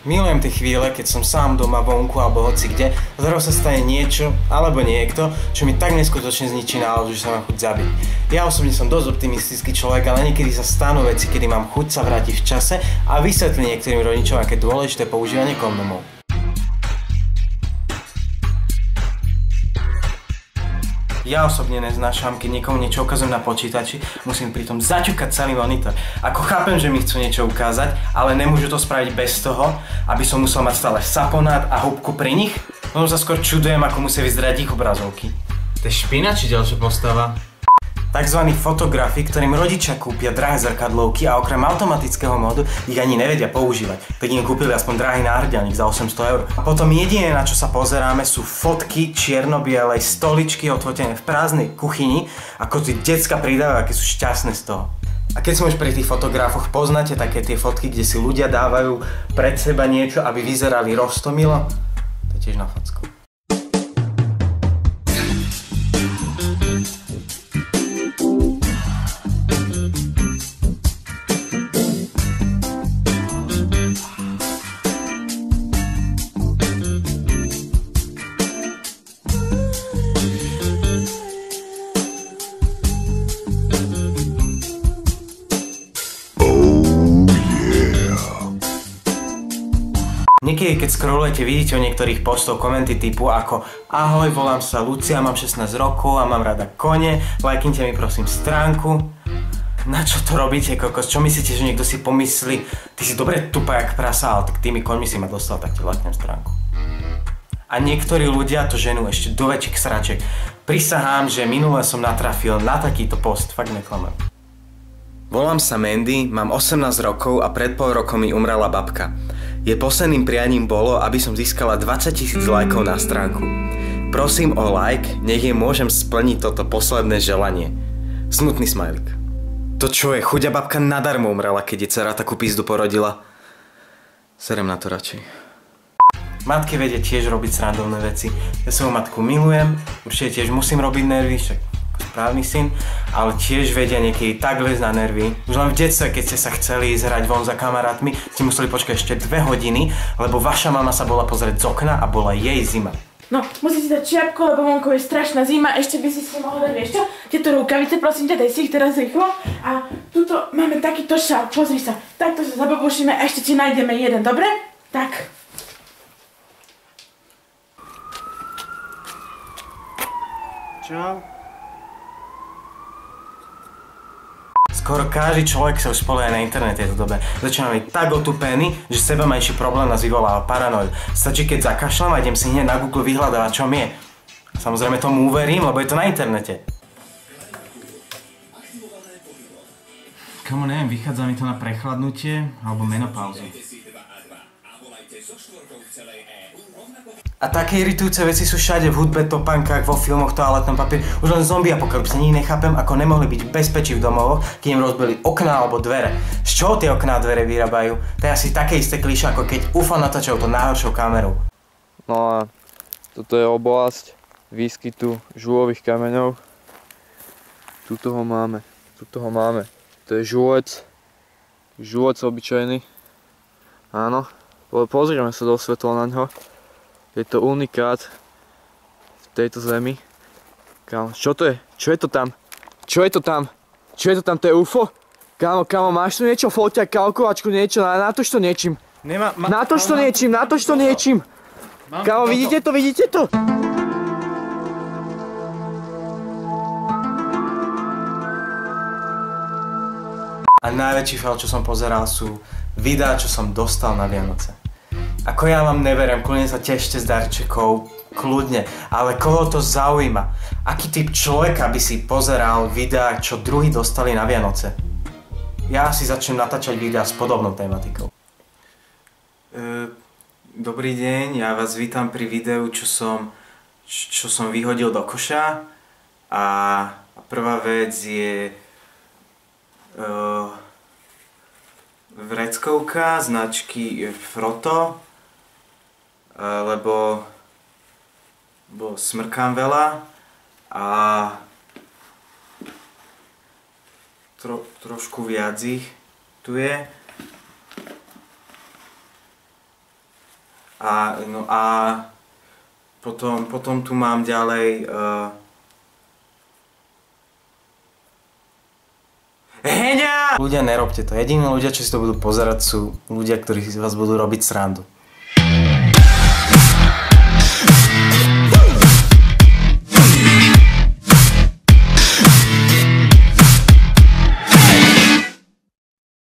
Milujem tie chvíle, keď som sám doma, vonku alebo hoci kde, zrazu sa stane niečo alebo niekto, čo mi tak neskutočne zničí náladu, že sa mám chuť zabiť. Ja osobne som dosť optimistický človek, ale niekedy sa stanú veci, kedy mám chuť sa vrátiť v čase a vysvetliť niektorým rodičom, aké dôležité používanie kondomov. Ja osobne neznášam, keď niekomu niečo ukazujem na počítači, musím pritom zaťukať celý monitor. Ako chápem, že mi chcú niečo ukázať, ale nemôžu to spraviť bez toho, aby som musel mať stále saponát a húbku pri nich. Potom sa skôr čudujem, ako musia vyzerať ich obrazovky. To je špina či ďalšia postava? Takzvaní fotografi, ktorým rodičia kúpia drahé zrkadlovky a okrem automatického módu ich ani nevedia používať. Tak im kúpili aspoň drahý náhrdelník za 800 eur. A potom jediné, na čo sa pozeráme, sú fotky čierno-bielej stoličky odfotené v prázdnej kuchyni, ako si decka pridávajú, aké sú šťastné z toho. A keď som už pri tých fotografoch, poznáte také tie fotky, kde si ľudia dávajú pred seba niečo, aby vyzerali roztomilo? To je tiež na facku. Niekedy, keď scrollujete, vidíte o niektorých postov komenty typu ako ahoj, volám sa Lucia, mám 16 rokov a mám rada kone, lajknite mi prosím stránku. Na čo to robíte, kokos? Čo myslíte, že niekto si pomyslí, ty si dobre tupá jak prasa, ale tak tými koňmi si ma dostal, tak ti lajknem stránku. A niektorí ľudia to ženú ešte do väčších sračiek. Prisahám, že minule som natrafil na takýto post, fakt neklamem. Volám sa Mandy, mám 18 rokov a pred pol rokom mi umrela babka. Jej posledným prianím bolo, aby som získala 20 000 lajkov na stránku. Prosím o like, nech jej môžem splniť toto posledné želanie. Smutný smajlik. To čo je, chuďa babka nadarmo umrela, keď jej dcera takú pizdu porodila. Serem na to radšej. Matky vedia tiež robiť srandovné veci. Ja svoju matku milujem, určite tiež musím robiť nervy, však správny syn, ale tiež vedia niekedy tak liesť na nervy. Už len v detstve, keď ste sa chceli ísť hrať von za kamarátmi, ste museli počkať ešte 2 hodiny, lebo vaša mama sa bola pozrieť z okna a bola jej zima. No, musíte si dať čiapku, lebo vonku je strašná zima, ešte by si mohol dať, vieš čo? Tieto rukavice, prosím ťa, daj si ich teraz rýchlo. A tuto máme takýto šál, pozri sa, takto sa zababušíme a ešte ti nájdeme jeden, dobre? Tak. Čau. Skoro každý človek sa už spoľaje na internete v tejto dobe. Začína byť tak otupený, že sebamajší problém nás vyvoláva paranoid. Stačí, keď zakašľam a idem si hneď na Google vyhľadávať, čo je. Samozrejme tomu uverím, lebo je to na internete. Kamo, neviem, vychádza mi to na prechladnutie alebo menopauzu. A také iritujúce veci sú všade, v hudbe, topánkach, vo filmoch, toaletnom papieri. Už len zombie apokalypse, nikdy nechápem, ako nemohli byť v bezpečí v domovoch, keď im rozbili okná alebo dvere. Z čoho tie okná a dvere vyrábajú? To je asi také isté klišé, ako keď UFO natáčajú to najhoršou kamerou. No a toto je oblasť výskytu žulových kameňov. Tuto ho máme. To je žulec. Žulec obyčajný. Áno. Pozrieme sa do svetla na ňo. Je to unikát v tejto zemi. Kámo, čo to je? Čo je to tam? Čo je to tam? Čo je to tam? To je UFO? Kámo, máš tu niečo? Foťak, kalkulačku, niečo? Natoč to niečím. Natoč to niečím. Kámo, vidíte to? A najväčší fail, čo som pozeral, sú videá, čo som dostal na Vianoce. Ako ja vám neverím, kľudne sa tešte z darčekov, kľudne, ale koho to zaujíma? Aký typ človeka by si pozeral videá, čo druhí dostali na Vianoce? Ja si začnem natáčať videá s podobnou tematikou. Dobrý deň, ja vás vítam pri videu, čo som vyhodil do koša. A prvá vec je vreckovka značky Froto, lebo smrkám veľa a trošku viac ich tu je. A potom tu mám ďalej Heňa! Ľudia, nerobte to. Jediní ľudia, čo si to budú pozerať, sú ľudia, ktorí si vás budú robiť srandu.